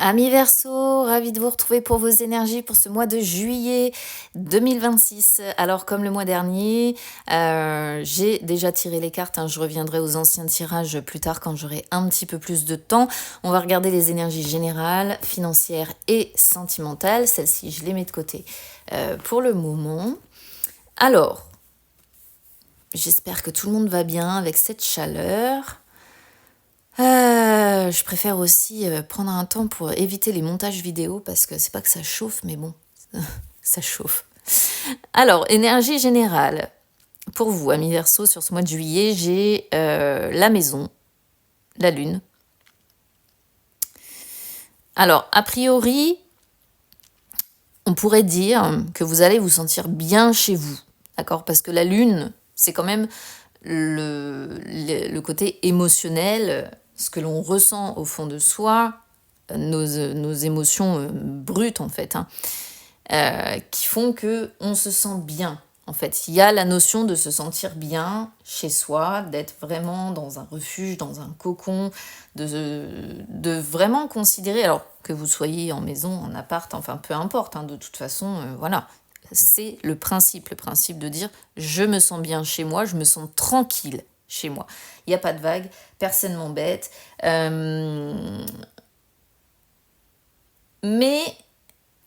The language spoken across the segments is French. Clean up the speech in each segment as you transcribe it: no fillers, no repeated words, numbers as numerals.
Amis Verseau, ravi de vous retrouver pour vos énergies pour ce mois de juillet 2026. Alors comme le mois dernier, j'ai déjà tiré les cartes, hein, je reviendrai aux anciens tirages plus tard quand j'aurai un petit peu plus de temps. On va regarder les énergies générales, financières et sentimentales. Celles-ci, je les mets de côté pour le moment. Alors, j'espère que tout le monde va bien avec cette chaleur. Je préfère aussi prendre un temps pour éviter les montages vidéo parce que c'est pas que ça chauffe, mais bon, ça chauffe. Alors, énergie générale. Pour vous, amis Verseau, sur ce mois de juillet, j'ai la maison, la lune. Alors, a priori, on pourrait dire que vous allez vous sentir bien chez vous, d'accord? Parce que la lune, c'est quand même le côté émotionnel, ce que l'on ressent au fond de soi, nos émotions brutes en fait, hein, qui font que on se sent bien. En fait, il y a la notion de se sentir bien chez soi, d'être vraiment dans un refuge, dans un cocon, de vraiment considérer, alors que vous soyez en maison, en appart, enfin peu importe, hein, de toute façon, voilà, c'est le principe de dire je me sens bien chez moi, je me sens tranquille chez moi. Il n'y a pas de vague, personne m'embête. Mais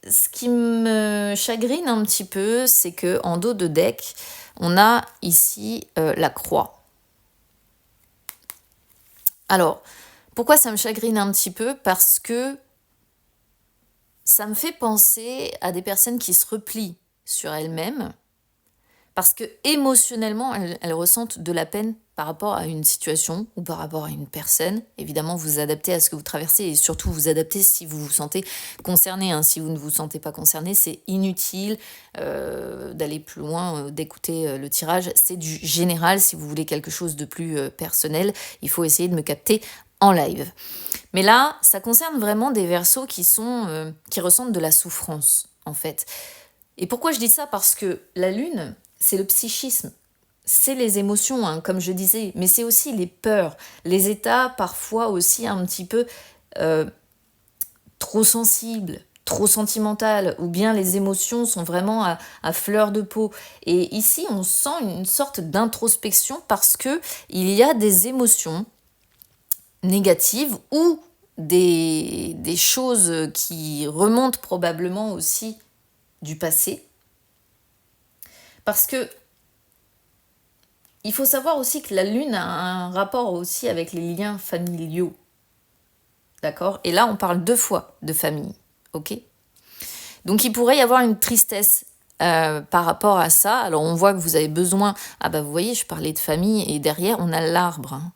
ce qui me chagrine un petit peu, c'est que en dos de deck, on a ici la croix. Alors, pourquoi ça me chagrine un petit peu? Parce que ça me fait penser à des personnes qui se replient sur elles-mêmes, parce que émotionnellement, elles ressentent de la peine par rapport à une situation ou par rapport à une personne. Évidemment, vous adaptez à ce que vous traversez et surtout vous adaptez si vous vous sentez concerné, hein. Si vous ne vous sentez pas concerné, c'est inutile d'aller plus loin, d'écouter le tirage. C'est du général. Si vous voulez quelque chose de plus personnel, il faut essayer de me capter en live. Mais là, ça concerne vraiment des Verseaux qui ressentent de la souffrance, en fait. Et pourquoi je dis ça? Parce que la lune, c'est le psychisme, c'est les émotions, hein, comme je disais, mais c'est aussi les peurs, les états parfois aussi un petit peu trop sensibles, trop sentimentales, ou bien les émotions sont vraiment à fleur de peau. Et ici, on sent une sorte d'introspection parce que il y a des émotions négatives ou des choses qui remontent probablement aussi du passé. Parce que il faut savoir aussi que la lune a un rapport aussi avec les liens familiaux. D'accord? Et là, on parle 2 fois de famille. Ok? Donc, il pourrait y avoir une tristesse par rapport à ça. Alors, on voit que vous avez besoin... Ah bah, vous voyez, je parlais de famille et derrière, on a l'arbre. Hein.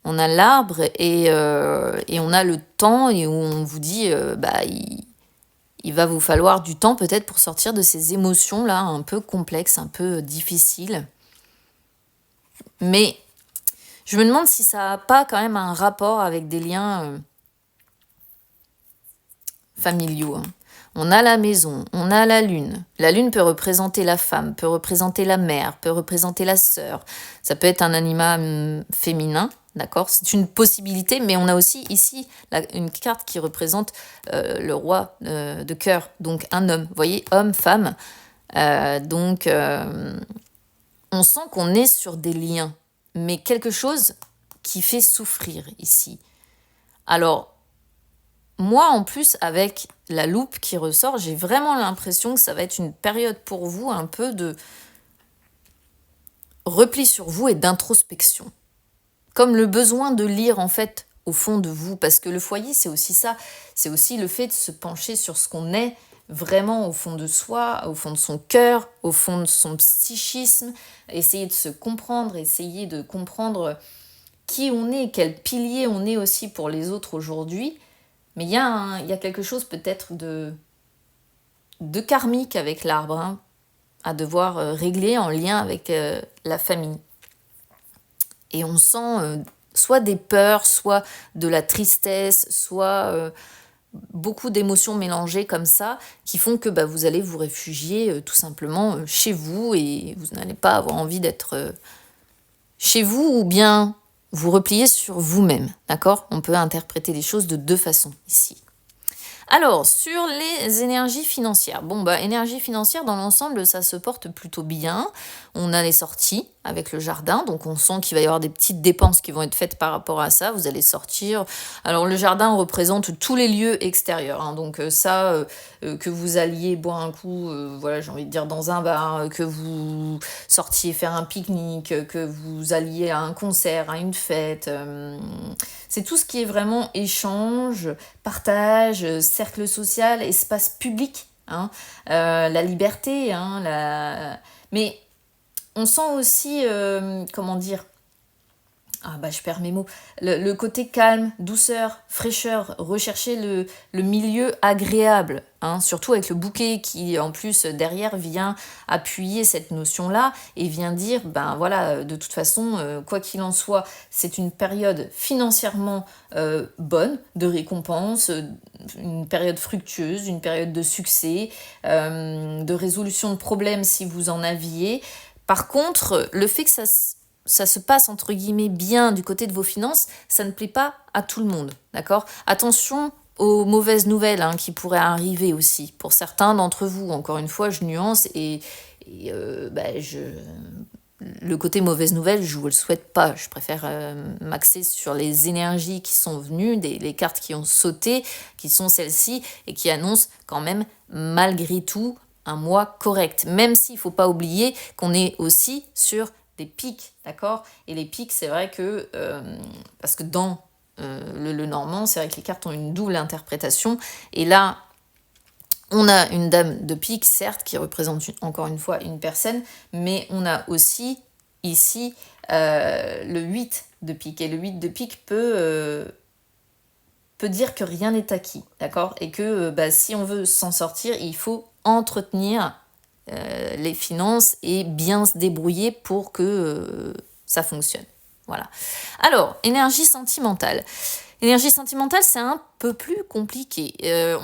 On a l'arbre et on a le temps et où on vous dit, il va vous falloir du temps peut-être pour sortir de ces émotions-là un peu complexes, un peu difficiles. Mais je me demande si ça n'a pas quand même un rapport avec des liens familiaux. Hein. On a la maison, on a la lune. La lune peut représenter la femme, peut représenter la mère, peut représenter la sœur. Ça peut être un animal féminin, d'accord? C'est une possibilité, mais on a aussi ici une carte qui représente le roi de cœur, donc un homme. Vous voyez, homme, femme. Donc, on sent qu'on est sur des liens, mais quelque chose qui fait souffrir ici. Alors, moi, en plus, avec la loupe qui ressort, j'ai vraiment l'impression que ça va être une période pour vous un peu de repli sur vous et d'introspection. Comme le besoin de lire, en fait, au fond de vous. Parce que le foyer, c'est aussi ça. C'est aussi le fait de se pencher sur ce qu'on est vraiment au fond de soi, au fond de son cœur, au fond de son psychisme. Essayer de se comprendre, essayer de comprendre qui on est, quel pilier on est aussi pour les autres aujourd'hui. Mais il y a quelque chose peut-être de karmique avec l'arbre, hein, à devoir régler en lien avec la famille. Et on sent soit des peurs, soit de la tristesse, soit beaucoup d'émotions mélangées comme ça, qui font que vous allez vous réfugier tout simplement chez vous et vous n'allez pas avoir envie d'être chez vous ou bien vous repliez sur vous-même, d'accord? On peut interpréter les choses de deux façons ici. Alors, sur les énergies financières. Bon, bah, énergie financière, dans l'ensemble, ça se porte plutôt bien. On a les sorties avec le jardin, donc on sent qu'il va y avoir des petites dépenses qui vont être faites par rapport à ça. Vous allez sortir. Alors, le jardin représente tous les lieux extérieurs, hein, donc que vous alliez boire un coup, voilà, j'ai envie de dire dans un bar, que vous sortiez faire un pique-nique, que vous alliez à un concert, à une fête. C'est tout ce qui est vraiment échange, partage, cercle social, espace public, hein, la liberté, hein, mais on sent aussi, comment dire, ah bah je perds mes mots, le côté calme, douceur, fraîcheur, rechercher le milieu agréable, hein, surtout avec le bouquet qui en plus derrière vient appuyer cette notion-là et vient dire, ben voilà, de toute façon, quoi qu'il en soit, c'est une période financièrement bonne, de récompense, une période fructueuse, une période de succès, de résolution de problèmes si vous en aviez. Par contre, le fait que ça se passe entre guillemets bien du côté de vos finances, ça ne plaît pas à tout le monde, d'accord? Attention aux mauvaises nouvelles, hein, qui pourraient arriver aussi. Pour certains d'entre vous, encore une fois, je nuance le côté mauvaise nouvelle, je ne vous le souhaite pas. Je préfère m'axer sur les énergies qui sont venues, les cartes qui ont sauté, qui sont celles-ci, et qui annoncent quand même, malgré tout, un mois correct. Même s'il ne faut pas oublier qu'on est aussi sur des pics, d'accord? Et les pics, c'est vrai que, parce que dans le normand, c'est vrai que les cartes ont une double interprétation, et là, on a une dame de pique, certes, qui représente encore une fois une personne, mais on a aussi ici le 8 de pique, et le 8 de pique peut dire que rien n'est acquis, d'accord? Et que si on veut s'en sortir, il faut entretenir les finances et bien se débrouiller pour que ça fonctionne. Voilà. Alors, énergie sentimentale. L'énergie sentimentale, c'est un peu plus compliqué.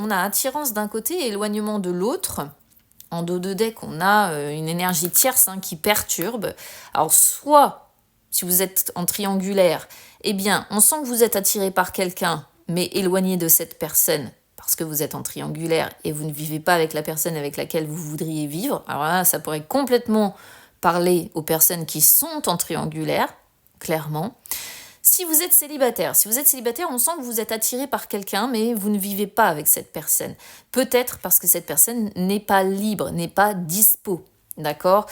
On a attirance d'un côté et éloignement de l'autre. En dos de deck, on a une énergie tierce, hein, qui perturbe. Alors, soit, si vous êtes en triangulaire, eh bien, on sent que vous êtes attiré par quelqu'un, mais éloigné de cette personne, parce que vous êtes en triangulaire et vous ne vivez pas avec la personne avec laquelle vous voudriez vivre. Alors là, ça pourrait complètement parler aux personnes qui sont en triangulaire, clairement. Si vous êtes célibataire, on sent que vous êtes attiré par quelqu'un, mais vous ne vivez pas avec cette personne. Peut-être parce que cette personne n'est pas libre, n'est pas dispo, d'accord?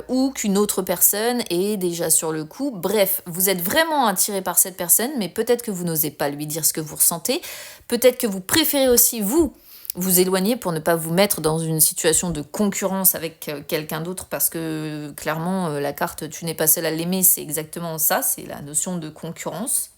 Ou qu'une autre personne est déjà sur le coup. Bref, vous êtes vraiment attiré par cette personne, mais peut-être que vous n'osez pas lui dire ce que vous ressentez. Peut-être que vous préférez aussi, vous éloigner pour ne pas vous mettre dans une situation de concurrence avec quelqu'un d'autre, parce que clairement la carte tu n'es pas seul à l'aimer, c'est exactement ça, c'est la notion de concurrence.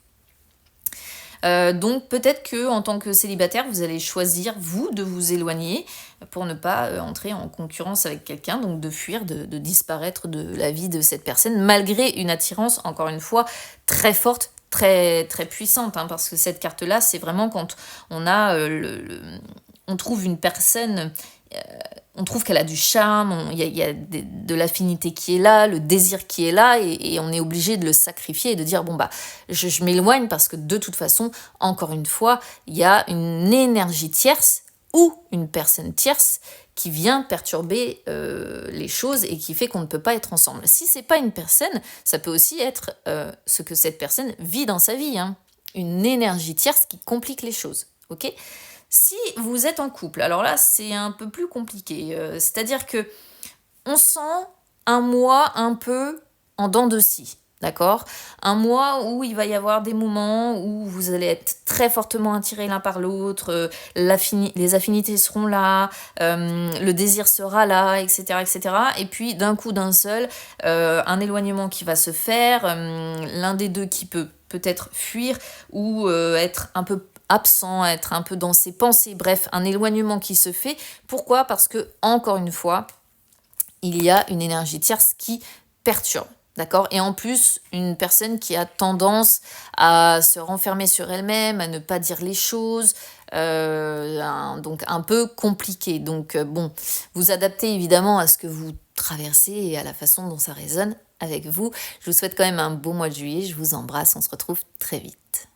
Donc peut-être que en tant que célibataire, vous allez choisir vous de vous éloigner pour ne pas entrer en concurrence avec quelqu'un, donc de fuir, de disparaître de la vie de cette personne, malgré une attirance, encore une fois, très forte, très, très puissante, hein, parce que cette carte-là, c'est vraiment quand on a on trouve une personne, on trouve qu'elle a du charme, il y a de l'affinité qui est là, le désir qui est là, et on est obligé de le sacrifier et de dire, bon bah, je m'éloigne parce que de toute façon, encore une fois, il y a une énergie tierce ou une personne tierce qui vient perturber les choses et qui fait qu'on ne peut pas être ensemble. Si c'est pas une personne, ça peut aussi être ce que cette personne vit dans sa vie, hein. Une énergie tierce qui complique les choses, ok ? Si vous êtes en couple, alors là, c'est un peu plus compliqué. C'est-à-dire que on sent un mois un peu en dents de scie, d'accord? Un mois où il va y avoir des moments où vous allez être très fortement attirés l'un par l'autre, les affinités seront là, le désir sera là, etc., etc. Et puis, d'un coup, d'un seul, un éloignement qui va se faire, l'un des deux qui peut-être fuir ou être un peu absent, être un peu dans ses pensées, bref, un éloignement qui se fait. Pourquoi ? Parce que, encore une fois, il y a une énergie tierce qui perturbe, d'accord ? Et en plus, une personne qui a tendance à se renfermer sur elle-même, à ne pas dire les choses, donc un peu compliqué. Donc bon, vous adaptez évidemment à ce que vous traversez et à la façon dont ça résonne avec vous. Je vous souhaite quand même un beau mois de juillet. Je vous embrasse. On se retrouve très vite.